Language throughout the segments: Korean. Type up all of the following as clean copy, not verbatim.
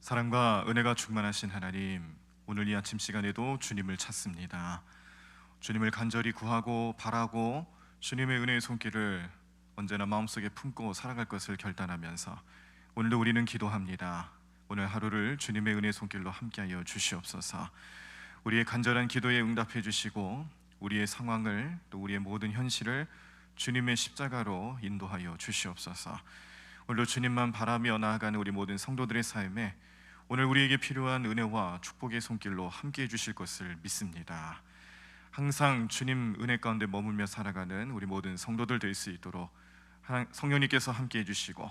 사랑과 은혜가 충만하신 하나님, 오늘 이 아침 시간에도 주님을 찾습니다. 주님을 간절히 구하고 바라고 주님의 은혜의 손길을 언제나 마음속에 품고 살아갈 것을 결단하면서 오늘도 우리는 기도합니다. 오늘 하루를 주님의 은혜의 손길로 함께하여 주시옵소서. 우리의 간절한 기도에 응답해 주시고 우리의 상황을 또 우리의 모든 현실을 주님의 십자가로 인도하여 주시옵소서. 오늘도 주님만 바라며 나아가는 우리 모든 성도들의 삶에 오늘 우리에게 필요한 은혜와 축복의 손길로 함께해 주실 것을 믿습니다. 항상 주님 은혜 가운데 머물며 살아가는 우리 모든 성도들 될 수 있도록 성령님께서 함께해 주시고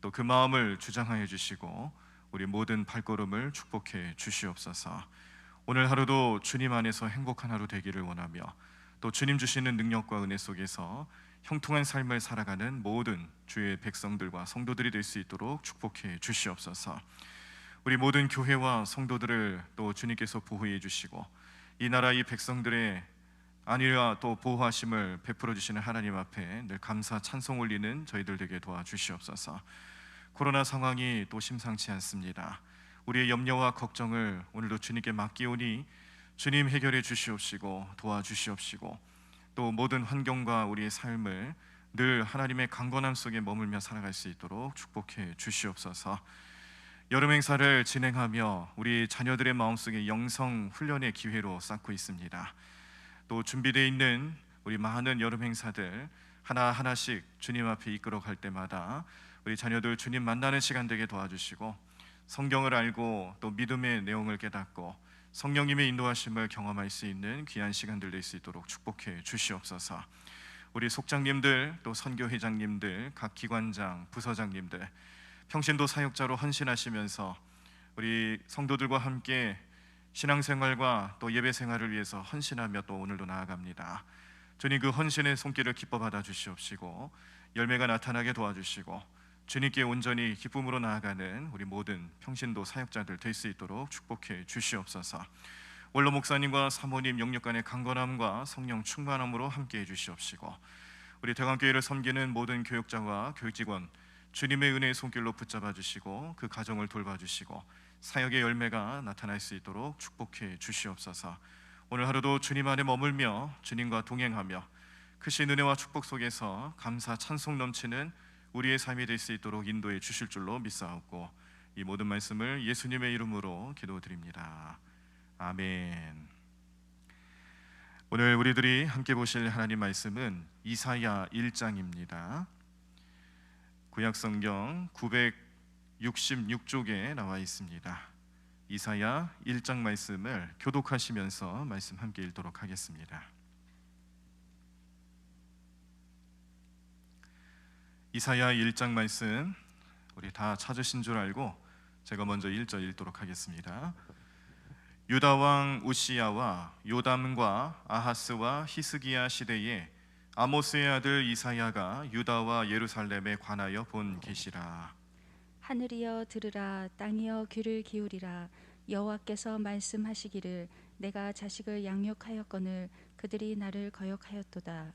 또 그 마음을 주장하여 주시고 우리 모든 발걸음을 축복해 주시옵소서. 오늘 하루도 주님 안에서 행복한 하루 되기를 원하며 또 주님 주시는 능력과 은혜 속에서 형통한 삶을 살아가는 모든 주의 백성들과 성도들이 될 수 있도록 축복해 주시옵소서. 우리 모든 교회와 성도들을 또 주님께서 보호해 주시고 이 나라 이 백성들의 안위와 또 보호하심을 베풀어 주시는 하나님 앞에 늘 감사 찬송 올리는 저희들 되게 도와주시옵소서. 코로나 상황이 또 심상치 않습니다. 우리의 염려와 걱정을 오늘도 주님께 맡기오니 주님 해결해 주시옵시고 도와주시옵시고 또 모든 환경과 우리의 삶을 늘 하나님의 강건함 속에 머물며 살아갈 수 있도록 축복해 주시옵소서. 여름 행사를 진행하며 우리 자녀들의 마음속에 영성 훈련의 기회로 쌓고 있습니다. 또 준비되어 있는 우리 많은 여름 행사들 하나하나씩 주님 앞에 이끌어 갈 때마다 우리 자녀들 주님 만나는 시간 되게 도와주시고 성경을 알고 또 믿음의 내용을 깨닫고 성령님의 인도하심을 경험할 수 있는 귀한 시간들 될 수 있도록 축복해 주시옵소서. 우리 속장님들 또 선교회장님들 각 기관장 부서장님들 평신도 사역자로 헌신하시면서 우리 성도들과 함께 신앙생활과 또 예배생활을 위해서 헌신하며 또 오늘도 나아갑니다. 주님 그 헌신의 손길을 기뻐 받아 주시옵시고 열매가 나타나게 도와주시고 주님께 온전히 기쁨으로 나아가는 우리 모든 평신도 사역자들 될 수 있도록 축복해 주시옵소서. 원로 목사님과 사모님 영육간의 강건함과 성령 충만함으로 함께해 주시옵시고 우리 대광교회를 섬기는 모든 교육자와 교육직원 주님의 은혜의 손길로 붙잡아 주시고 그 가정을 돌봐 주시고 사역의 열매가 나타날 수 있도록 축복해 주시옵소서. 오늘 하루도 주님 안에 머물며 주님과 동행하며 크신 은혜와 축복 속에서 감사 찬송 넘치는 우리의 삶이 될 수 있도록 인도해 주실 줄로 믿사옵고 이 모든 말씀을 예수님의 이름으로 기도드립니다. 아멘. 오늘 우리들이 함께 보실 하나님 말씀은 이사야 1장입니다. 구약성경 966쪽에 나와 있습니다. 이사야 1장 말씀을 교독하시면서 말씀 함께 읽도록 하겠습니다. 이사야 1장 말씀 우리 다 찾으신 줄 알고 제가 먼저 1절 읽도록 하겠습니다. 유다 왕 우시야와 요담과 아하스와 히스기야 시대에 아모스의 아들 이사야가 유다와 예루살렘에 관하여 본 계시라. 하늘이여 들으라, 땅이여 귀를 기울이라. 여호와께서 말씀하시기를 내가 자식을 양육하였거늘 그들이 나를 거역하였도다.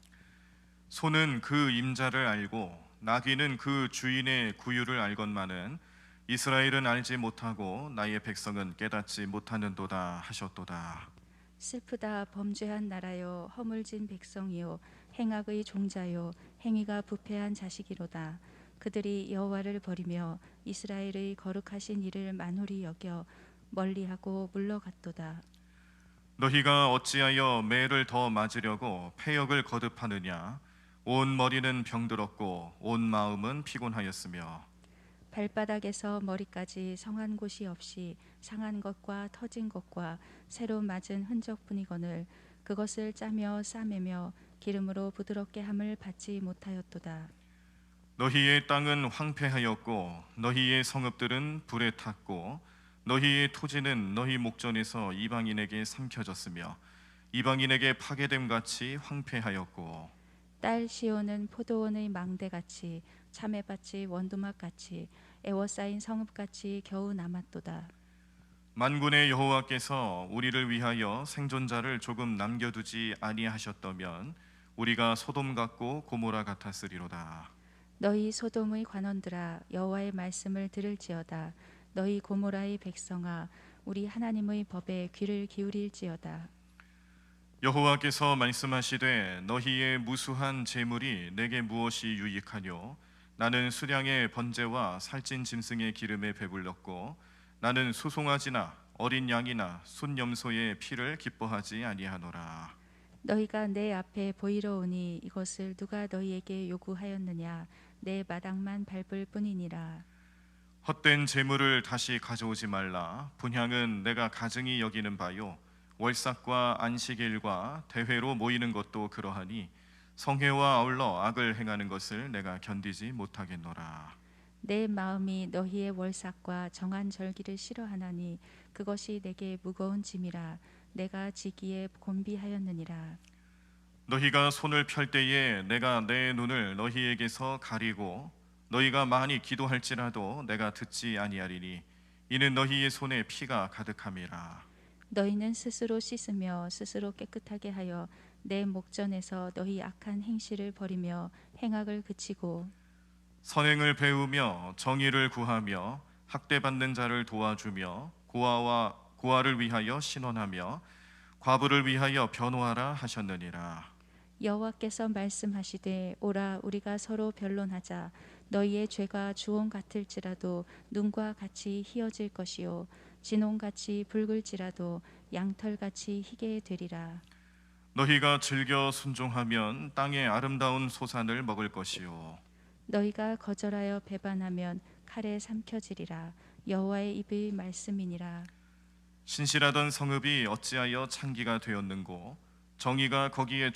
소는 그 임자를 알고 나귀는 그 주인의 구유를 알건만은 이스라엘은 알지 못하고 나의 백성은 깨닫지 못하는도다 하셨도다. 슬프다 범죄한 나라요, 허물진 백성이요, 행악의 종자요, 행위가 부패한 자식이로다. 그들이 여호와를 버리며 이스라엘의 거룩하신 이를 만홀히 여겨 멀리하고 물러갔도다. 너희가 어찌하여 매를 더 맞으려고 패역을 거듭하느냐. 온 머리는 병들었고 온 마음은 피곤하였으며 발바닥에서 머리까지 성한 곳이 없이 상한 것과 터진 것과 새로 맞은 흔적뿐이거늘 그것을 짜며 싸매며 기름으로 부드럽게 함을 받지 못하였도다. 너희의 땅은 황폐하였고 너희의 성읍들은 불에 탔고 너희의 토지는 너희 목전에서 이방인에게 삼켜졌으며 이방인에게 파괴됨 같이 황폐하였고 딸 시온은 포도원의 망대같이 참외밭이 원두막같이 애워싸인 성읍같이 겨우 남았도다. 만군의 여호와께서 우리를 위하여 생존자를 조금 남겨두지 아니하셨다면 우리가 소돔 같고 고모라 같았으리로다. 너희 소돔의 관원들아, 여호와의 말씀을 들을지어다. 너희 고모라의 백성아 우리 하나님의 법에 귀를 기울일지어다. 여호와께서 말씀하시되 너희의 무수한 재물이 내게 무엇이 유익하뇨? 나는 수량의 번제와 살찐 짐승의 기름에 배불렀고 나는 수송아지나 어린 양이나 순염소의 피를 기뻐하지 아니하노라. 너희가 내 앞에 보이러 오니 이것을 누가 너희에게 요구하였느냐? 내 마당만 밟을 뿐이니라. 헛된 재물을 다시 가져오지 말라. 분향은 내가 가증히 여기는 바요 월삭과 안식일과 대회로 모이는 것도 그러하니 성회와 아울러 악을 행하는 것을 내가 견디지 못하겠노라. 내 마음이 너희의 월삭과 정한 절기를 싫어하나니 그것이 내게 무거운 짐이라. 내가 지기에 곤비하였느니라. 너희가 손을 펼 때에 내가 내 눈을 너희에게서 가리고 너희가 많이 기도할지라도 내가 듣지 아니하리니 이는 너희의 손에 피가 가득함이라. 너희는 스스로 씻으며 스스로 깨끗하게 하여 내 목전에서 너희 악한 행실을 버리며 행악을 그치고 선행을 배우며 정의를 구하며 학대받는 자를 도와주며 고아를 위하여 신원하며 과부를 위하여 변호하라 하셨느니라. 여호와께서 말씀하시되 오라 우리가 서로 변론하자. 너희의 죄가 주홍 같을지라도 눈과 같이 희어질 것이요 진홍같이 붉을지라도 양털같이 희게 되리라. 너희가 즐겨 순종하면 땅의 아름다운 소산을 먹을 것이요 너희가 거절하여 배반하면 칼에 삼켜지리라. 여호와의 입의 말씀이니라. 신실하던 성읍이 어찌하여 창기가 되었는고 정의가 거기에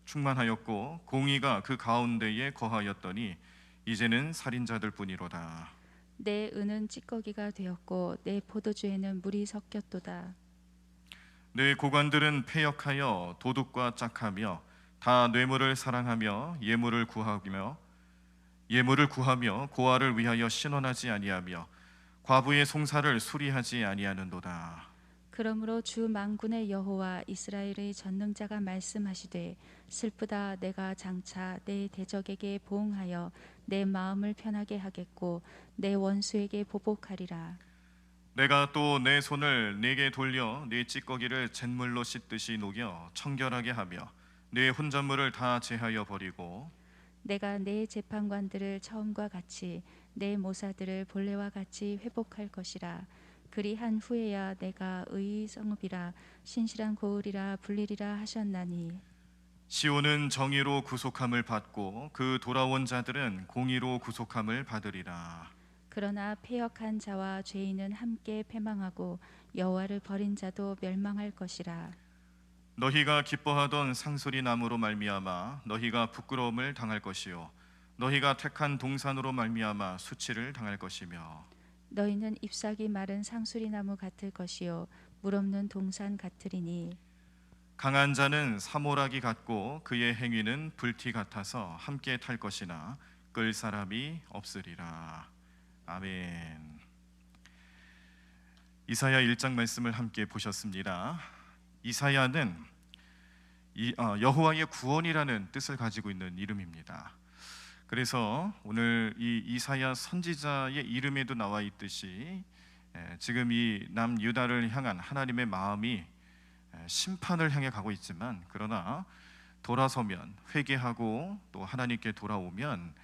충만하였고 공의가 그 가운데에 거하였더니 이제는 살인자들 뿐이로다. 내 은은 찌꺼기가 되었고 내 포도주에는 물이 섞였도다. 내 고관들은 패역하여 도둑과 짝하며 다 뇌물을 사랑하며 예물을 구하며 고아를 위하여 신원하지 아니하며 과부의 송사를 수리하지 아니하는도다. 그러므로 주 만군의 여호와 이스라엘의 전능자가 말씀하시되 슬프다. 내가 장차 내 대적에게 보응하여 내 마음을 편하게 하겠고 내 원수에게 보복하리라. 내가 또 내 손을 네게 돌려 네 찌꺼기를 잿물로 씻듯이 녹여 청결하게 하며 네 혼잣물을 다 제하여 버리고 내가 내 재판관들을 처음과 같이 내 모사들을 본래와 같이 회복할 것이라. 그리한 후에야 내가 의의 성읍이라 신실한 고을이라 불리리라 하셨나니 시온은 정의로 구속함을 받고 그 돌아온 자들은 공의로 구속함을 받으리라. 그러나 패역한 자와 죄인은 함께 패망하고 여호와를 버린 자도 멸망할 것이라. 너희가 기뻐하던 상수리 나무로 말미암아 너희가 부끄러움을 당할 것이요 너희가 택한 동산으로 말미암아 수치를 당할 것이며 너희는 잎사귀 마른 상수리 나무 같을 것이요 물 없는 동산 같으리니 강한 자는 사모라기 같고 그의 행위는 불티 같아서 함께 탈 것이나 끌 사람이 없으리라. 아멘. 이사야 1장 말씀을 함께 보셨습니다. 이사야는 여호와의 구원이라는 뜻을 가지고 있는 이름입니다. 그래서 오늘 이 이사야 선지자의 이름에도 나와 있듯이 지금 이 남유다를 향한 하나님의 마음이 심판을 향해 가고 있지만 그러나 돌아서면 회개하고 또 하나님께 돌아오면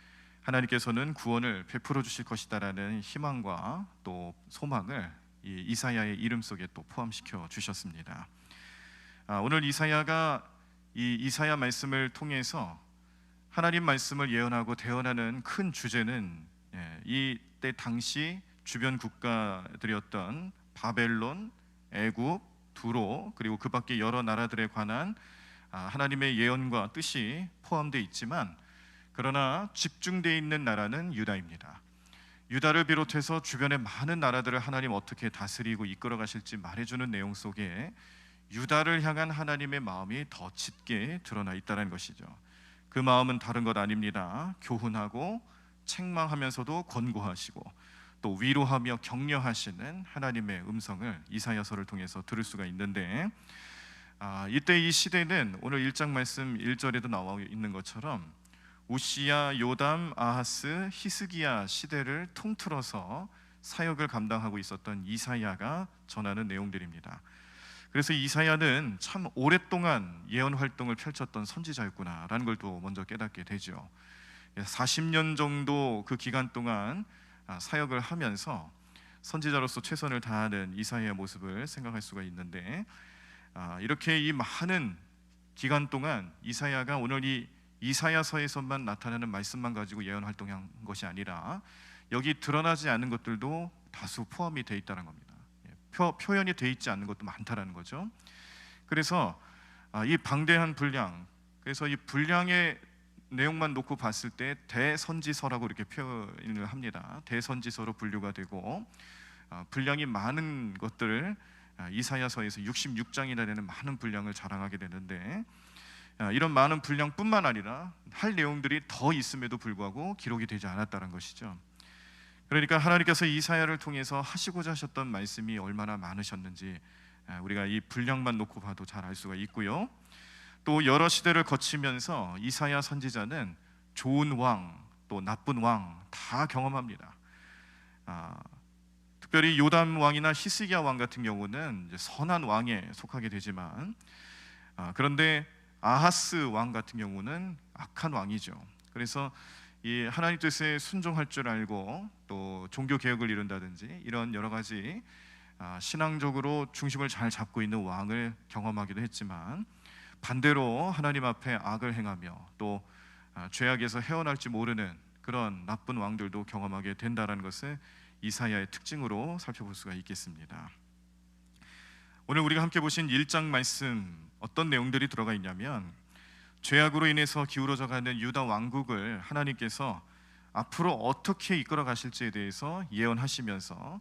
하나님께서는 구원을 베풀어 주실 것이다라는 희망과 또 소망을 이 이사야의 이름 속에 또 포함시켜 주셨습니다. 오늘 이사야가 이 이사야 말씀을 통해서 하나님 말씀을 예언하고 대언하는 큰 주제는 이때 당시 주변 국가들이었던 바벨론, 애굽, 두로 그리고 그 밖에 여러 나라들에 관한 하나님의 예언과 뜻이 포함되어 있지만 그러나 집중되어 있는 나라는 유다입니다. 유다를 비롯해서 주변의 많은 나라들을 하나님 어떻게 다스리고 이끌어 가실지 말해주는 내용 속에 유다를 향한 하나님의 마음이 더 짙게 드러나 있다는 것이죠. 그 마음은 다른 것 아닙니다. 교훈하고 책망하면서도 권고하시고 또 위로하며 격려하시는 하나님의 음성을 이사야서를 통해서 들을 수가 있는데 이때 이 시대는 오늘 1장 말씀 1절에도 나와 있는 것처럼 우시야, 요담, 아하스, 히스기야 시대를 통틀어서 사역을 감당하고 있었던 이사야가 전하는 내용들입니다. 그래서 이사야는 참 오랫동안 예언 활동을 펼쳤던 선지자였구나라는 걸 또 먼저 깨닫게 되죠. 40년 정도 그 기간 동안 사역을 하면서 선지자로서 최선을 다하는 이사야의 모습을 생각할 수가 있는데, 이렇게 이 많은 기간 동안 이사야가 오늘 이 이사야서에서만 나타나는 말씀만 가지고 예언 활동한 것이 아니라 여기 드러나지 않은 것들도 다수 포함이 되어 있다는 겁니다. 표현이 되어 있지 않는 것도 많다라는 거죠. 그래서 이 방대한 분량, 그래서 이 분량의 내용만 놓고 봤을 때 대선지서라고 이렇게 표현을 합니다. 대선지서로 분류가 되고, 분량이 많은 것들을 이사야서에서 66장이나 되는 많은 분량을 자랑하게 되는데, 이런 많은 분량뿐만 아니라 할 내용들이 더 있음에도 불구하고 기록이 되지 않았다는 것이죠. 그러니까 하나님께서 이사야를 통해서 하시고자 하셨던 말씀이 얼마나 많으셨는지 우리가 이 분량만 놓고 봐도 잘 알 수가 있고요. 또 여러 시대를 거치면서 이사야 선지자는 좋은 왕, 또 나쁜 왕 다 경험합니다. 특별히 요담 왕이나 히스기야 왕 같은 경우는 이제 선한 왕에 속하게 되지만, 그런데 아하스 왕 같은 경우는 악한 왕이죠. 그래서 이 하나님 뜻에 순종할 줄 알고 또 종교 개혁을 이룬다든지 이런 여러 가지 신앙적으로 중심을 잘 잡고 있는 왕을 경험하기도 했지만, 반대로 하나님 앞에 악을 행하며 또 죄악에서 헤어날지 모르는 그런 나쁜 왕들도 경험하게 된다는 것을 이사야의 특징으로 살펴볼 수가 있겠습니다. 오늘 우리가 함께 보신 1장 말씀, 어떤 내용들이 들어가 있냐면, 죄악으로 인해서 기울어져가는 유다 왕국을 하나님께서 앞으로 어떻게 이끌어 가실지에 대해서 예언하시면서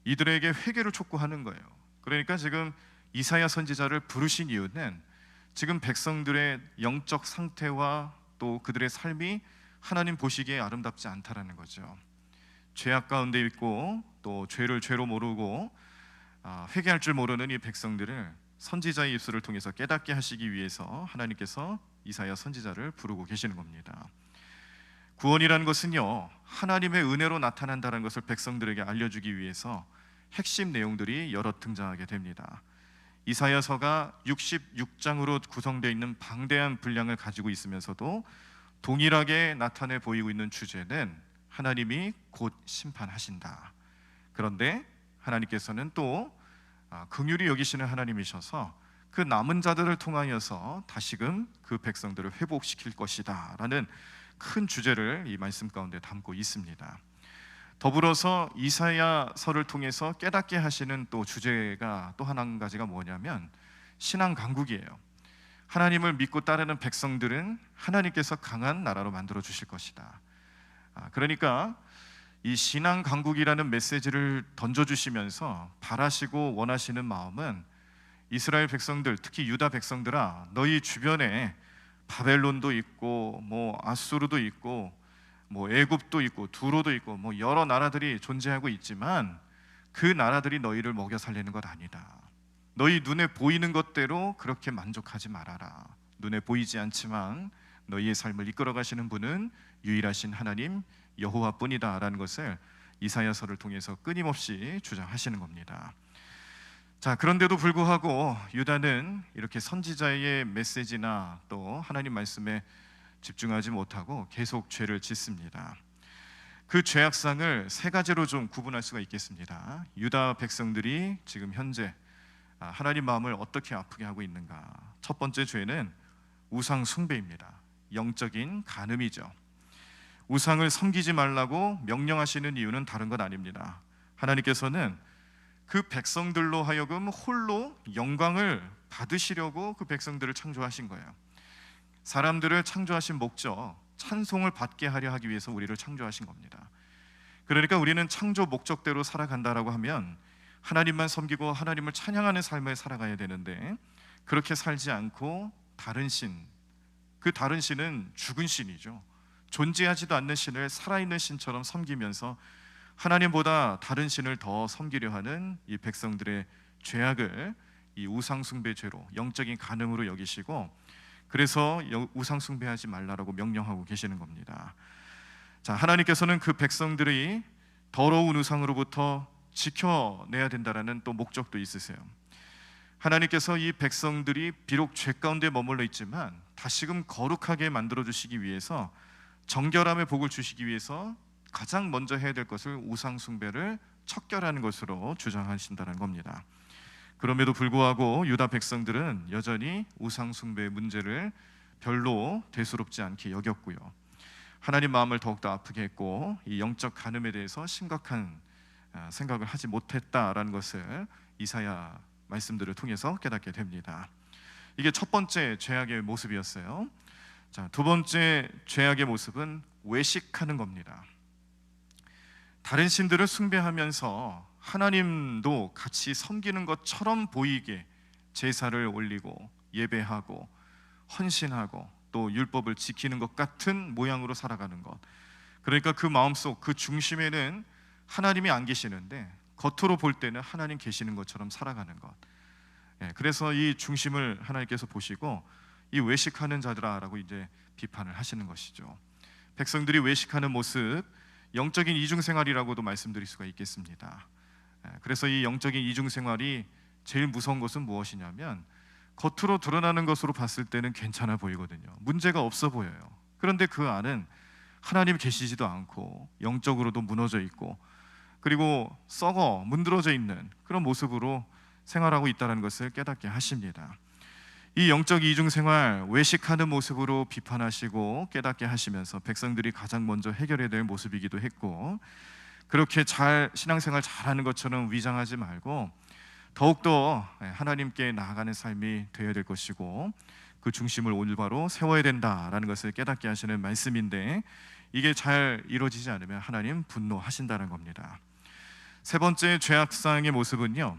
이들에게 회개를 촉구하는 거예요. 그러니까 지금 이사야 선지자를 부르신 이유는 지금 백성들의 영적 상태와 또 그들의 삶이 하나님 보시기에 아름답지 않다라는 거죠. 죄악 가운데 있고 또 죄를 죄로 모르고 회개할 줄 모르는 이 백성들을 선지자의 입술을 통해서 깨닫게 하시기 위해서 하나님께서 이사야 선지자를 부르고 계시는 겁니다. 구원이라는 것은요, 하나님의 은혜로 나타난다는 것을 백성들에게 알려주기 위해서 핵심 내용들이 여러 등장하게 됩니다. 이사야서가 66장으로 구성되어 있는 방대한 분량을 가지고 있으면서도 동일하게 나타내 보이고 있는 주제는 하나님이 곧 심판하신다. 그런데 하나님께서는 또 긍휼히 여기시는 하나님이셔서 그 남은 자들을 통하여서 다시금 그 백성들을 회복시킬 것이다 라는 큰 주제를 이 말씀 가운데 담고 있습니다. 더불어서 이사야서를 통해서 깨닫게 하시는 또 주제가 또 한 가지가 뭐냐면 신앙 강국이에요. 하나님을 믿고 따르는 백성들은 하나님께서 강한 나라로 만들어 주실 것이다. 그러니까 이 신앙 강국이라는 메시지를 던져주시면서 바라시고 원하시는 마음은, 이스라엘 백성들, 특히 유다 백성들아, 너희 주변에 바벨론도 있고 뭐 아수르도 있고 뭐 애굽도 있고 두로도 있고 뭐 여러 나라들이 존재하고 있지만 그 나라들이 너희를 먹여 살리는 것 아니다. 너희 눈에 보이는 것대로 그렇게 만족하지 말아라. 눈에 보이지 않지만 너희의 삶을 이끌어 가시는 분은 유일하신 하나님 여호와뿐이다 라는 것을 이사야서를 통해서 끊임없이 주장하시는 겁니다. 자, 그런데도 불구하고 유다는 이렇게 선지자의 메시지나 또 하나님 말씀에 집중하지 못하고 계속 죄를 짓습니다. 그 죄악상을 세 가지로 좀 구분할 수가 있겠습니다. 유다 백성들이 지금 현재 하나님 마음을 어떻게 아프게 하고 있는가? 첫 번째 죄는 우상 숭배입니다. 영적인 간음이죠. 우상을 섬기지 말라고 명령하시는 이유는 다른 것 아닙니다. 하나님께서는 그 백성들로 하여금 홀로 영광을 받으시려고 그 백성들을 창조하신 거예요. 사람들을 창조하신 목적, 찬송을 받게 하려 하기 위해서 우리를 창조하신 겁니다. 그러니까 우리는 창조 목적대로 살아간다라고 하면 하나님만 섬기고 하나님을 찬양하는 삶을 살아가야 되는데, 그렇게 살지 않고 다른 신, 그 다른 신은 죽은 신이죠. 존재하지도 않는 신을 살아있는 신처럼 섬기면서 하나님보다 다른 신을 더 섬기려 하는 이 백성들의 죄악을 이 우상 숭배 죄로, 영적인 간음으로 여기시고, 그래서 우상 숭배하지 말라라고 명령하고 계시는 겁니다. 자, 하나님께서는 그 백성들이 더러운 우상으로부터 지켜내야 된다라는 또 목적도 있으세요. 하나님께서 이 백성들이 비록 죄 가운데 머물러 있지만 다시금 거룩하게 만들어 주시기 위해서, 정결함의 복을 주시기 위해서 가장 먼저 해야 될 것을 우상 숭배를 척결하는 것으로 주장하신다는 겁니다. 그럼에도 불구하고 유다 백성들은 여전히 우상 숭배의 문제를 별로 대수롭지 않게 여겼고요. 하나님 마음을 더욱더 아프게 했고, 이 영적 간음에 대해서 심각한 생각을 하지 못했다라는 것을 이사야 말씀들을 통해서 깨닫게 됩니다. 이게 첫 번째 죄악의 모습이었어요. 자, 두 번째 죄악의 모습은 외식하는 겁니다. 다른 신들을 숭배하면서 하나님도 같이 섬기는 것처럼 보이게 제사를 올리고 예배하고 헌신하고 또 율법을 지키는 것 같은 모양으로 살아가는 것. 그러니까 그 마음속, 그 중심에는 하나님이 안 계시는데 겉으로 볼 때는 하나님 계시는 것처럼 살아가는 것. 그래서 이 중심을 하나님께서 보시고 이 외식하는 자들아라고 이제 비판을 하시는 것이죠. 백성들이 외식하는 모습, 영적인 이중생활이라고도 말씀드릴 수가 있겠습니다. 그래서 이 영적인 이중생활이 제일 무서운 것은 무엇이냐면, 겉으로 드러나는 것으로 봤을 때는 괜찮아 보이거든요. 문제가 없어 보여요. 그런데 그 안은 하나님 계시지도 않고 영적으로도 무너져 있고, 그리고 썩어 문드러져 있는 그런 모습으로 생활하고 있다는 것을 깨닫게 하십니다. 이 영적 이중생활, 외식하는 모습으로 비판하시고 깨닫게 하시면서 백성들이 가장 먼저 해결해야 될 모습이기도 했고, 그렇게 잘 신앙생활 잘하는 것처럼 위장하지 말고 더욱더 하나님께 나아가는 삶이 되어야 될 것이고, 그 중심을 올바로 세워야 된다라는 것을 깨닫게 하시는 말씀인데, 이게 잘 이루어지지 않으면 하나님 분노하신다는 겁니다. 세 번째 죄악상의 모습은요,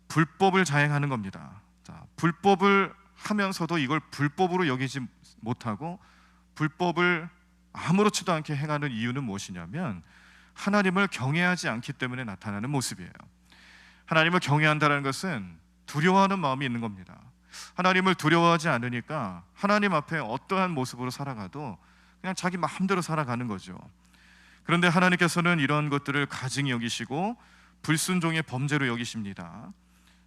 불법을 자행하는 겁니다. 자, 불법을 하면서도 이걸 불법으로 여기지 못하고 불법을 아무렇지도 않게 행하는 이유는 무엇이냐면, 하나님을 경외하지 않기 때문에 나타나는 모습이에요. 하나님을 경외한다는 것은 두려워하는 마음이 있는 겁니다. 하나님을 두려워하지 않으니까 하나님 앞에 어떠한 모습으로 살아가도 그냥 자기 마음대로 살아가는 거죠. 그런데 하나님께서는 이런 것들을 가증히 여기시고 불순종의 범죄로 여기십니다.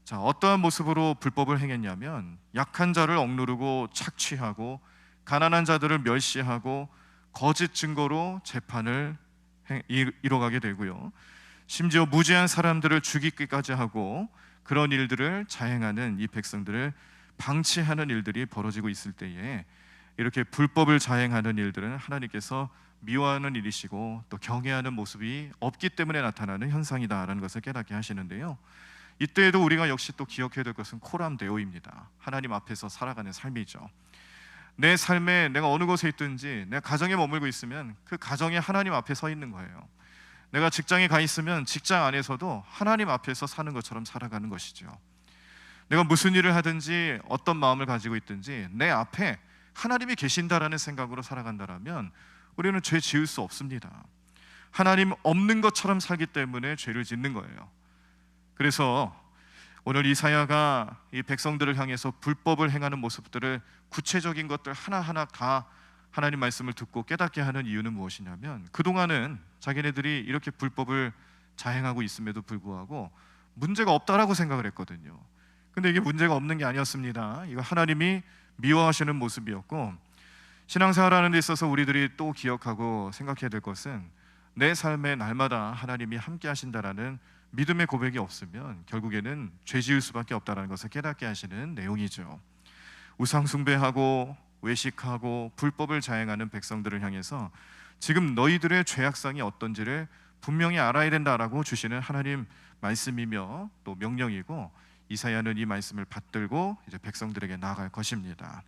자, 어떠한 모습으로 불법을 행했냐면, 약한 자를 억누르고 착취하고 가난한 자들을 멸시하고 거짓 증거로 재판을 이뤄가게 되고요. 심지어 무죄한 사람들을 죽이기까지 하고 그런 일들을 자행하는 이 백성들을 방치하는 일들이 벌어지고 있을 때에, 이렇게 불법을 자행하는 일들은 하나님께서 미워하는 일이시고 또 경외하는 모습이 없기 때문에 나타나는 현상이다라는 것을 깨닫게 하시는데요. 이때에도 우리가 역시 또 기억해야 될 것은 코람데오입니다. 하나님 앞에서 살아가는 삶이죠. 내 삶에 내가 어느 곳에 있든지, 내가 가정에 머물고 있으면 그 가정에 하나님 앞에 서 있는 거예요. 내가 직장에 가 있으면 직장 안에서도 하나님 앞에서 사는 것처럼 살아가는 것이죠. 내가 무슨 일을 하든지 어떤 마음을 가지고 있든지 내 앞에 하나님이 계신다라는 생각으로 살아간다면 우리는 죄 지을 수 없습니다. 하나님 없는 것처럼 살기 때문에 죄를 짓는 거예요. 그래서 오늘 이사야가 이 백성들을 향해서 불법을 행하는 모습들을, 구체적인 것들 하나하나 다 하나님 말씀을 듣고 깨닫게 하는 이유는 무엇이냐면, 그동안은 자기네들이 이렇게 불법을 자행하고 있음에도 불구하고 문제가 없다라고 생각을 했거든요. 근데 이게 문제가 없는 게 아니었습니다. 이거 하나님이 미워하시는 모습이었고, 신앙생활하는 데 있어서 우리들이 또 기억하고 생각해야 될 것은, 내 삶에 날마다 하나님이 함께 하신다라는 믿음의 고백이 없으면 결국에는 죄 지을 수밖에 없다는 것을 깨닫게 하시는 내용이죠. 우상 숭배하고 외식하고 불법을 자행하는 백성들을 향해서 지금 너희들의 죄악상이 어떤지를 분명히 알아야 된다라고 주시는 하나님 말씀이며 또 명령이고, 이사야는 이 말씀을 받들고 이제 백성들에게 나아갈 것입니다.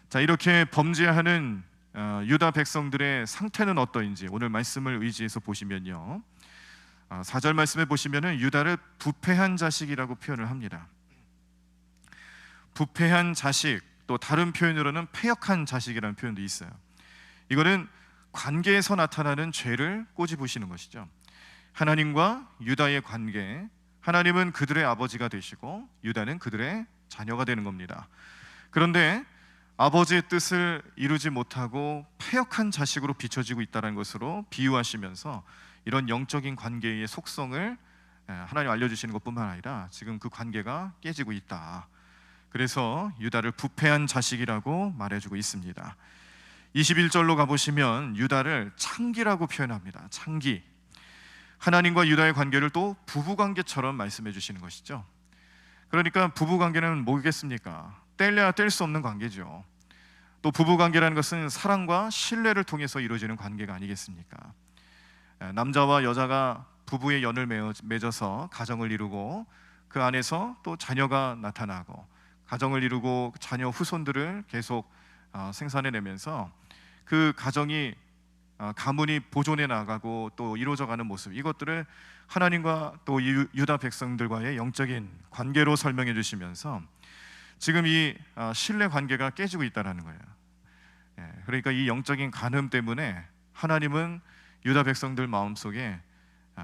자, 이렇게 범죄하는 유다 백성들의 상태는 어떠인지 오늘 말씀을 의지해서 보시면요, 4절 말씀에 보시면은 유다를 부패한 자식이라고 표현을 합니다. 부패한 자식, 또 다른 표현으로는 패역한 자식이라는 표현도 있어요. 이거는 관계에서 나타나는 죄를 꼬집으시는 것이죠. 하나님과 유다의 관계, 하나님은 그들의 아버지가 되시고 유다는 그들의 자녀가 되는 겁니다. 그런데 아버지의 뜻을 이루지 못하고 패역한 자식으로 비춰지고 있다는 것으로 비유하시면서 이런 영적인 관계의 속성을 하나님 알려주시는 것뿐만 아니라 지금 그 관계가 깨지고 있다. 그래서 유다를 부패한 자식이라고 말해주고 있습니다. 21절로 가보시면 유다를 창기라고 표현합니다. 창기. 하나님과 유다의 관계를 또 부부관계처럼 말씀해 주시는 것이죠. 그러니까 부부관계는 뭐겠습니까? 뗄래야 뗄 수 없는 관계죠. 또 부부관계라는 것은 사랑과 신뢰를 통해서 이루어지는 관계가 아니겠습니까? 남자와 여자가 부부의 연을 맺어서 가정을 이루고 그 안에서 또 자녀가 나타나고 가정을 이루고 자녀 후손들을 계속 생산해내면서 그 가정이 가문이 보존해 나가고 또 이루어져가는 모습, 이것들을 하나님과 또 유다 백성들과의 영적인 관계로 설명해 주시면서 지금 이 신뢰 관계가 깨지고 있다는 거예요. 그러니까 이 영적인 간음 때문에 하나님은 유다 백성들 마음속에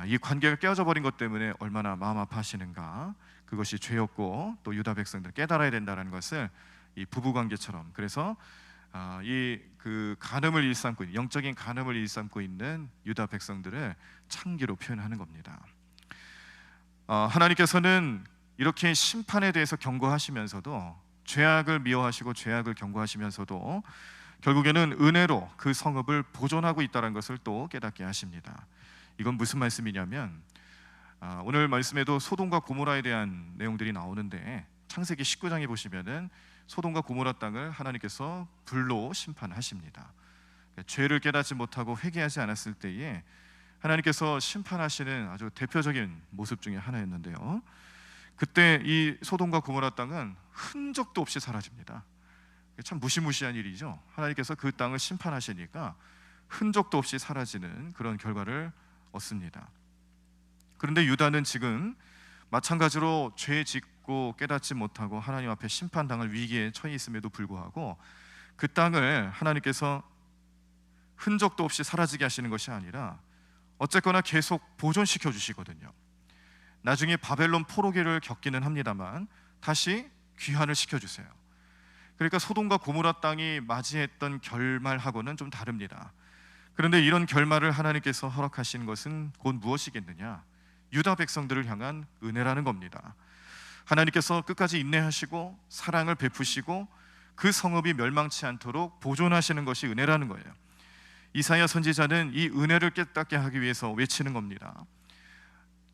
이 관계가 깨어져 버린 것 때문에 얼마나 마음 아파하시는가, 그것이 죄였고 또 유다 백성들 깨달아야 된다는 것을 이 부부 관계처럼, 그래서 이 그 간음을 일삼고 있는, 영적인 간음을 일삼고 있는 유다 백성들을 창기로 표현하는 겁니다. 하나님께서는 이렇게 심판에 대해서 경고하시면서도, 죄악을 미워하시고 죄악을 경고하시면서도 결국에는 은혜로 그 성읍을 보존하고 있다는 것을 또 깨닫게 하십니다. 이건 무슨 말씀이냐면 오늘 말씀에도 소돔과 고모라에 대한 내용들이 나오는데, 창세기 19장에 보시면은 소돔과 고모라 땅을 하나님께서 불로 심판하십니다. 죄를 깨닫지 못하고 회개하지 않았을 때에 하나님께서 심판하시는 아주 대표적인 모습 중에 하나였는데요, 그때 이 소돔과 고모라 땅은 흔적도 없이 사라집니다. 참 무시무시한 일이죠. 하나님께서 그 땅을 심판하시니까 흔적도 없이 사라지는 그런 결과를 얻습니다. 그런데 유다는 지금 마찬가지로 죄 짓고 깨닫지 못하고 하나님 앞에 심판당할 위기에 처해 있음에도 불구하고 그 땅을 하나님께서 흔적도 없이 사라지게 하시는 것이 아니라 어쨌거나 계속 보존시켜 주시거든요. 나중에 바벨론 포로기를 겪기는 합니다만 다시 귀환을 시켜주세요. 그러니까 소돔과 고모라 땅이 맞이했던 결말하고는 좀 다릅니다. 그런데 이런 결말을 하나님께서 허락하신 것은 곧 무엇이겠느냐? 유다 백성들을 향한 은혜라는 겁니다. 하나님께서 끝까지 인내하시고 사랑을 베푸시고 그 성읍이 멸망치 않도록 보존하시는 것이 은혜라는 거예요. 이사야 선지자는 이 은혜를 깨닫게 하기 위해서 외치는 겁니다.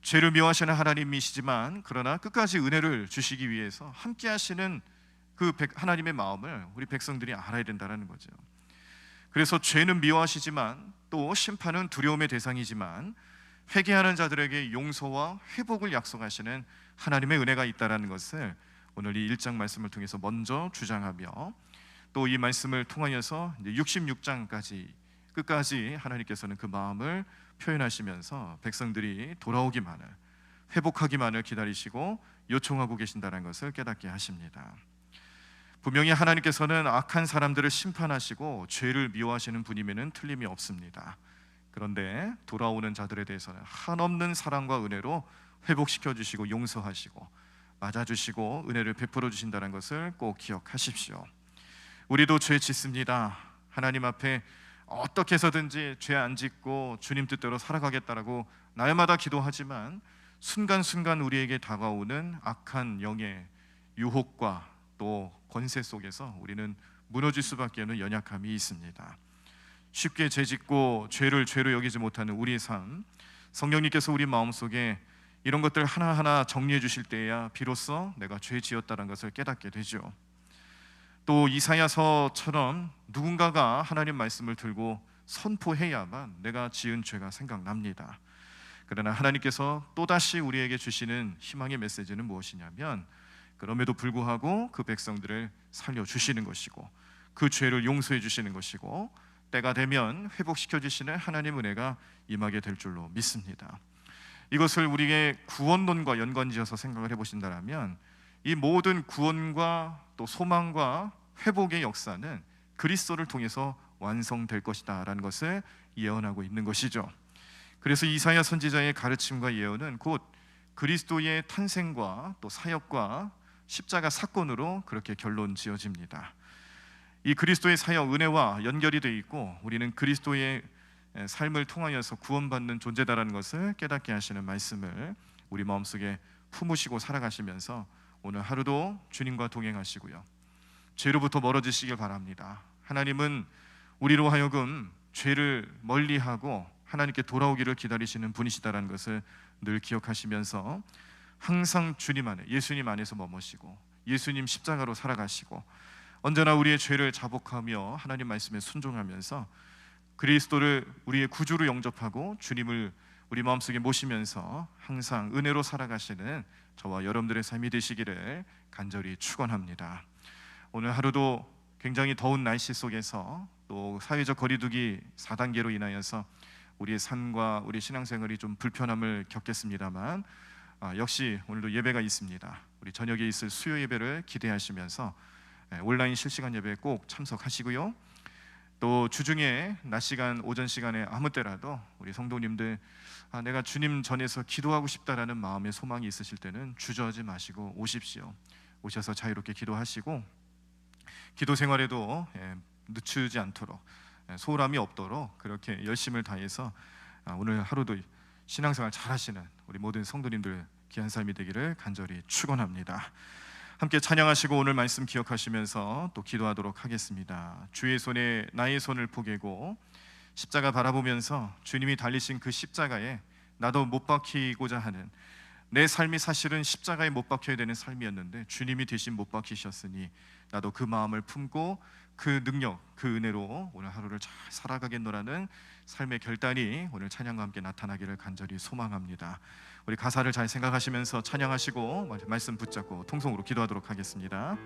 죄를 미워하시는 하나님이시지만 그러나 끝까지 은혜를 주시기 위해서 함께 하시는 그 하나님의 마음을 우리 백성들이 알아야 된다는 거죠. 그래서 죄는 미워하시지만 또 심판은 두려움의 대상이지만 회개하는 자들에게 용서와 회복을 약속하시는 하나님의 은혜가 있다는 것을 오늘 이 1장 말씀을 통해서 먼저 주장하며, 또 이 말씀을 통하여서 66장까지 끝까지 하나님께서는 그 마음을 표현하시면서 백성들이 돌아오기만을, 회복하기만을 기다리시고 요청하고 계신다는 것을 깨닫게 하십니다. 분명히 하나님께서는 악한 사람들을 심판하시고 죄를 미워하시는 분임에는 틀림이 없습니다. 그런데 돌아오는 자들에 대해서는 한없는 사랑과 은혜로 회복시켜 주시고 용서하시고 맞아주시고 은혜를 베풀어 주신다는 것을 꼭 기억하십시오. 우리도 죄 짓습니다. 하나님 앞에 어떻게 해서든지 죄 안 짓고 주님 뜻대로 살아가겠다라고 날마다 기도하지만 순간순간 우리에게 다가오는 악한 영의 유혹과 또 권세 속에서 우리는 무너질 수밖에 없는 연약함이 있습니다. 쉽게 죄짓고 죄를 죄로 여기지 못하는 우리의 삶, 성령님께서 우리 마음속에 이런 것들 하나하나 정리해 주실 때야 비로소 내가 죄 지었다는 것을 깨닫게 되죠. 또 이사야서처럼 누군가가 하나님 말씀을 들고 선포해야만 내가 지은 죄가 생각납니다. 그러나 하나님께서 또다시 우리에게 주시는 희망의 메시지는 무엇이냐면, 그럼에도 불구하고 그 백성들을 살려주시는 것이고 그 죄를 용서해 주시는 것이고 때가 되면 회복시켜 주시는 하나님 은혜가 임하게 될 줄로 믿습니다. 이것을 우리의 구원론과 연관지어서 생각을 해보신다면 이 모든 구원과 또 소망과 회복의 역사는 그리스도를 통해서 완성될 것이다 라는 것을 예언하고 있는 것이죠. 그래서 이사야 선지자의 가르침과 예언은 곧 그리스도의 탄생과 또 사역과 십자가 사건으로 그렇게 결론 지어집니다. 이 그리스도의 사역 은혜와 연결이 되어 있고 우리는 그리스도의 삶을 통하여서 구원받는 존재다라는 것을 깨닫게 하시는 말씀을 우리 마음속에 품으시고 살아가시면서 오늘 하루도 주님과 동행하시고요, 죄로부터 멀어지시길 바랍니다. 하나님은 우리로 하여금 죄를 멀리하고 하나님께 돌아오기를 기다리시는 분이시다라는 것을 늘 기억하시면서 항상 주님 안에, 예수님 안에서 머무시고 예수님 십자가로 살아가시고 언제나 우리의 죄를 자복하며 하나님 말씀에 순종하면서 그리스도를 우리의 구주로 영접하고 주님을 우리 마음속에 모시면서 항상 은혜로 살아가시는 저와 여러분들의 삶이 되시기를 간절히 축원합니다. 오늘 하루도 굉장히 더운 날씨 속에서 또 사회적 거리두기 4단계로 인하여서 우리의 삶과 우리 신앙생활이 좀 불편함을 겪겠습니다만 역시 오늘도 예배가 있습니다. 우리 저녁에 있을 수요 예배를 기대하시면서 온라인 실시간 예배에 꼭 참석하시고요, 또 주중에 낮 시간, 오전 시간에 아무 때라도 우리 성도님들 내가 주님 전에서 기도하고 싶다라는 마음의 소망이 있으실 때는 주저하지 마시고 오십시오. 오셔서 자유롭게 기도하시고 기도 생활에도 늦추지 않도록, 소홀함이 없도록 그렇게 열심을 다해서 오늘 하루도 신앙생활 잘하시는 우리 모든 성도님들 귀한 삶이 되기를 간절히 축원합니다. 함께 찬양하시고 오늘 말씀 기억하시면서 또 기도하도록 하겠습니다. 주의 손에 나의 손을 포개고 십자가 바라보면서 주님이 달리신 그 십자가에 나도 못 박히고자 하는, 내 삶이 사실은 십자가에 못 박혀야 되는 삶이었는데 주님이 대신 못 박히셨으니 나도 그 마음을 품고 그 능력, 그 은혜로 오늘 하루를 잘 살아가겠노라는 삶의 결단이 오늘 찬양과 함께 나타나기를 간절히 소망합니다. 우리 가사를 잘 생각하시면서 찬양하시고 말씀 붙잡고 통성으로 기도하도록 하겠습니다.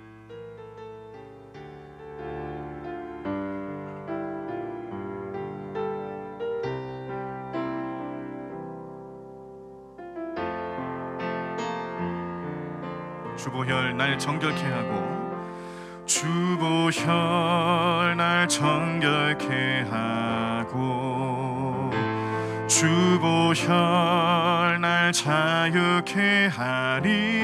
주보혈 날 정결케 하고, 주보혈 날 정결케 하고, 주보혈 날 자유케 하리.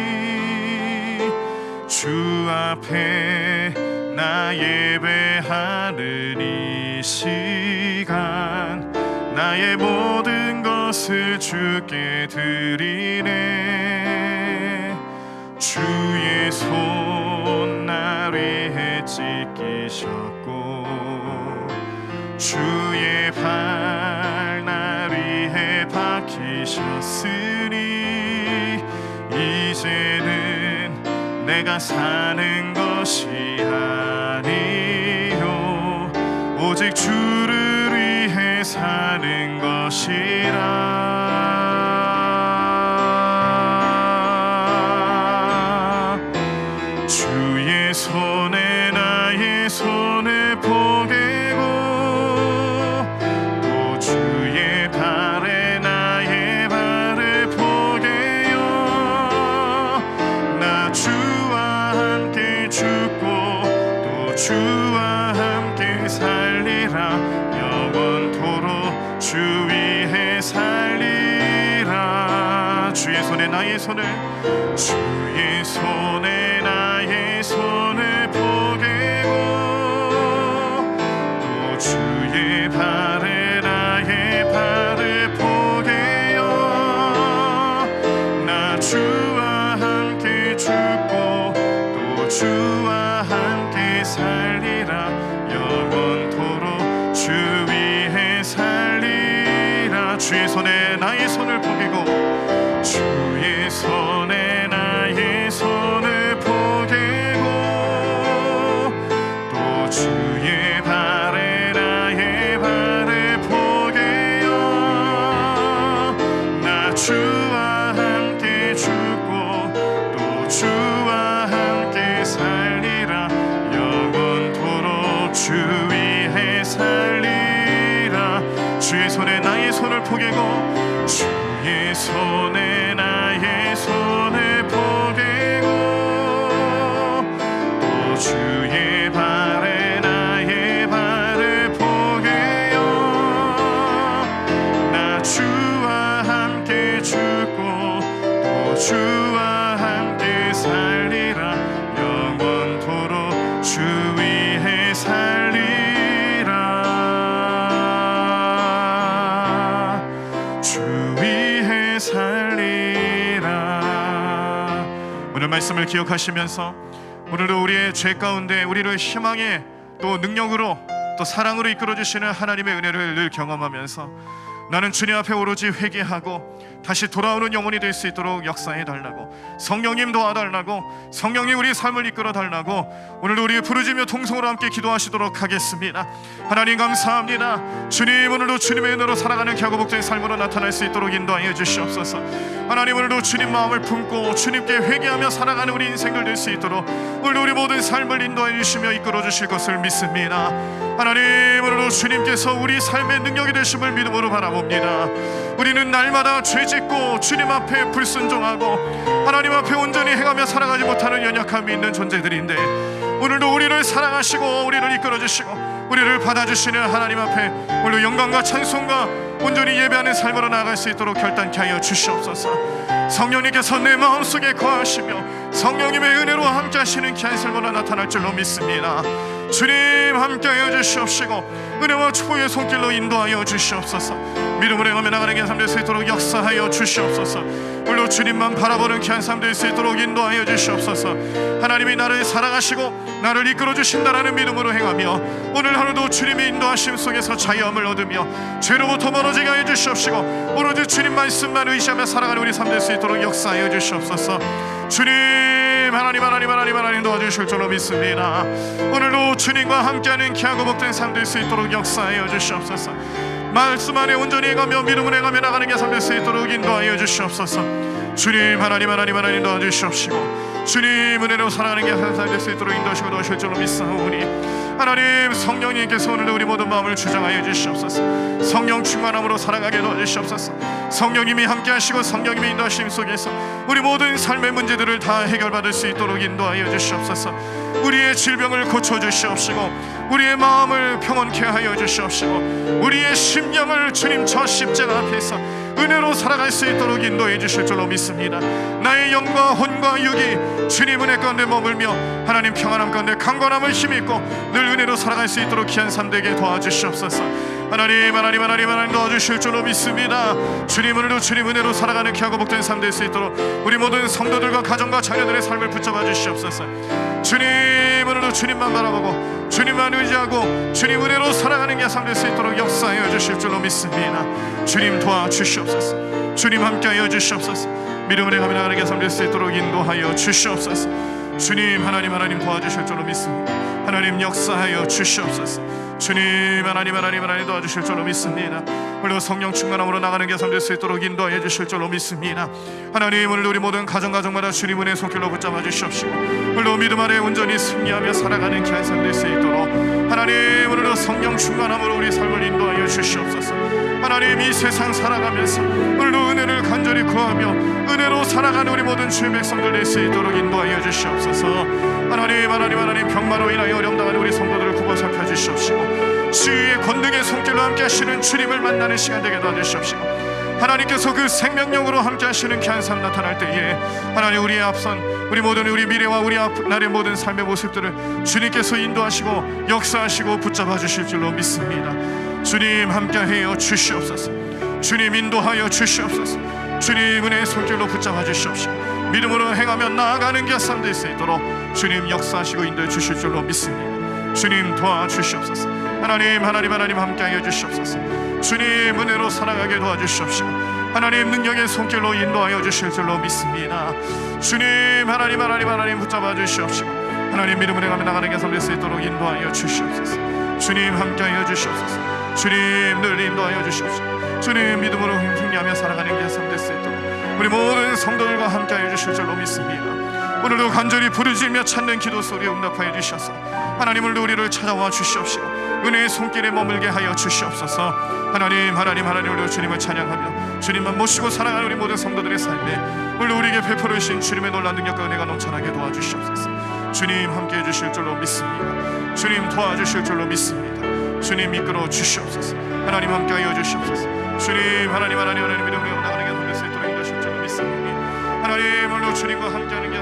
주 앞에 나 예배하는 이 시간 나의 모든 것을 주께 드리네. 주의 손 날 위에 찢기셨고 주의 발 날 위에 박히셨으니 이제는 내가 사는 것이 아니요 오직 주를 위해 사는 것이라. 주의 손에 나의 손을 포개고 또 주의 발에 나의 발을 포개요. 나 주와 함께 죽고 또 주와 함께 살리라. 영원토록 주 위에 살리라. 주의 손에 나의 손을, 주의 손에 나의 손을 포개고 또 주의 발에 나의 발을 포개요. 나 주와 함께 죽고 또 주와 함께 살리라. 영원토록 주 위에 살리라. 주의 손에 나의 손을 포개고 주의 손에 나의 손을 포개고 또 주의 발에 나의 발을 포개요. 나 주와 함께 죽고 또 주와 함께 살리라. 영원토록 주 위에 살리라. 주의 손에 나의 손을 포개고 주의 손에 나의 손을 포개고 또 주의 발에 나의 발을 포개요. 나 주와 함께 죽고 또 주와 함께 살리라. 영원토록 주 위에 살리라. 말씀을 기억하시면서 오늘도 우리의 죄 가운데 우리를 희망의 또 능력으로 또 사랑으로 이끌어주시는 하나님의 은혜를 늘 경험하면서 나는 주님 앞에 오로지 회개하고 다시 돌아오는 영혼이 될 수 있도록 역사해달라고, 성령님 도와달라고, 성령님 우리 삶을 이끌어달라고 오늘도 우리 부르짖며 통성으로 함께 기도하시도록 하겠습니다. 하나님 감사합니다. 주님, 오늘도 주님의 은혜로 살아가는 갸고복된 삶으로 나타날 수 있도록 인도하여 주시옵소서. 하나님, 오늘도 주님 마음을 품고 주님께 회개하며 살아가는 우리 인생들 될 수 있도록 오늘도 우리 모든 삶을 인도하여 주시며 이끌어 주실 것을 믿습니다. 하나님, 오늘도 주님께서 우리 삶의 능력이 되심을 믿음으로 바라봅니다. 우리는 날마다 죄짓고 주님 앞에 불순종하고 하나님 앞에 온전히 행하며 살아가지 못하는 연약함이 있는 존재들인데, 오늘도 우리를 사랑하시고 우리를 이끌어주시고 우리를 받아주시는 하나님 앞에 오늘도 영광과 찬송과 온전히 예배하는 삶으로 나아갈 수 있도록 결단케 하여 주시옵소서. 성령님께서 내 마음속에 거하시며 성령님의 은혜로 함께 하시는 귀한 삶으로 나타날 줄로 믿습니다. 주님 함께하여 주시옵시고 은혜와 축복의 손길로 인도하여 주시옵소서. 믿음으로 행하며 나가는 귀한 삶 될 수 있도록 역사하여 주시옵소서. 오늘도 주님만 바라보는 귀한 삶 될 수 있도록 인도하여 주시옵소서. 하나님이 나를 사랑하시고 나를 이끌어 주신다라는 믿음으로 행하며 오늘 하루도 주님의 인도하심 속에서 자유함을 얻으며 죄로부터 멀어지게 하여 주시옵시고 오로지 주님 말씀만 의지하며 살아가는 우리 삶 될 수 있도록 역사하여 주시옵소서. 주님, 하나님 도와주실 줄로 믿습니다. 오늘도 주님과 함께하는 귀하고 복된 삶 될 수 있도록 역사하여 주시옵소서. 말씀 안에 온전히 행하며 믿음을 행하며 나가는 게 삶 될 수 있도록 인도하여 주시옵소서. 주님, 하나님 도와주시옵시고 주님 은혜로 살아가는 게 삶 될 수 있도록 인도하시고 도와주실 줄로 믿사오니 하나님, 성령님께서 오늘도 우리 모든 마음을 주장하여 주시옵소서. 성령 충만함으로 살아가게 도와주시옵소서. 성령님이 함께 하시고 성령님의 인도하심 속에서 우리 모든 삶의 문제들을 다 해결받을 수 있도록 인도하여 주시옵소서. 우리의 질병을 고쳐주시옵시고 우리의 마음을 평온케 하여 주시옵시고 우리의 심령을 주님 저 십자가 앞에서 은혜로 살아갈 수 있도록 인도해 주실 줄로 믿습니다. 나의 영과 혼과 육이 주님 은혜 가운데 머물며 하나님 평안함 가운데 강건함을 힘입고 늘 은혜로 살아갈 수 있도록 귀한 삶 되게 도와주시옵소서. 하나님 도와주실 줄로 믿습니다. 주님, 오늘도 주님 은혜로 살아가는 귀하고 복된 삶 될 수 있도록 우리 모든 성도들과 가정과 자녀들의 삶을 붙잡아 주시옵소서. 주님, 오늘도 주님만 바라보고 주님만 의지하고 주님 은혜로 살아가는 게 삶 될 수 있도록 역사하여 주실 줄로 믿습니다. 주님 도와주시옵소서. 주님 함께하여 주시옵소서. 믿음을 행하며 나가는 게 삶 될 수 있도록 인도하여 주시옵소서. 주님, 하나님 도와주실 줄로 믿습니다. 하나님 역사하여 주시옵소서. 주님, 하나님 도와주실 줄로 믿습니다. 오늘도 성령 충만함으로 나가는 게 삶 될 수 있도록 인도하여 주실 줄로 믿습니다. 하나님, 오늘도 우리 모든 가정마다 주님 은혜 손길로 붙잡아 주시옵시고 오늘도 믿음 아래 온전히 승리하며 살아가는 귀한 삶 될 수 있도록 하나님, 오늘도 성령 충만함으로 우리 삶을 인도하여 주시옵소서. 하나님, 이 세상 살아가면서 오늘도 은혜를 간절히 구하며 은혜로 살아가는 우리 모든 주의 백성들 될 수 있도록 인도하여 주시옵소서. 하나님 병마로 인하여 어려움 당하는 우리 성도들을 굽어 살펴 주시옵시고 주의 권능의 손길로 함께 하시는 주님을 만나는 시간 되게 도와주시옵시고 하나님께서 그 생명력으로 함께 하시는 귀한 삶 나타날 때에 하나님, 우리의 앞선 우리 모든 우리 미래와 우리 앞날의 모든 삶의 모습들을 주님께서 인도하시고 역사하시고 붙잡아 주실 줄로 믿습니다. 주님 함께하여 주시옵소서. 주님 인도하여 주시옵소서. 주님 은혜의 손길로 붙잡아 주시옵시고 믿음으로 행하며 나아가는 게 삶 될 수 있도록 주님 역사하시고 인도해 주실 줄로 믿습니다. 주님 도와주시옵소서. 하나님 함께하여 주시옵소서. 주님 은혜로 살아가게 도와주시옵시고 하나님 능력의 손길로 인도하여 주실 줄로 믿습니다. 주님 하나님 붙잡아 주시옵시고 하나님 믿음으로 행하며 나가는 게 삶 될 수 있도록 인도하여 주시옵소서. 주님 함께하여 주시옵소서. 주님 늘 인도하여 주시옵시고 주님 믿음으로 승리하며 살아가는 게 삶 될 수 있도록 우리 모든 성도들과 함께하여 주실 줄로 믿습니다. 오늘도 간절히 부르짖으며 찾는 기도 소리에 응답하여 주셔서 하나님, 오늘도 우리를 찾아와 주시옵시고 은혜의 손길에 머물게 하여 주시옵소서. 하나님 오늘도 주님을 찬양하며 주님만 모시고 살아가는 우리 모든 성도들의 삶에 오늘도 우리에게 베풀어 주신 주님의 놀라운 능력과 은혜가 넘쳐나게 도와주시옵소서. 주님 함께해 주실 줄로 믿습니다. 주님 도와주실 줄로 믿습니다. 주님 이끌어 주시옵소서. 하나님 함께하여 주시옵소서. 주님 하나님 믿음으로 나가는 게 될 수 있도록 인도하실 줄로 믿습니다. 하나님, 오늘도 주님과 함께하는 게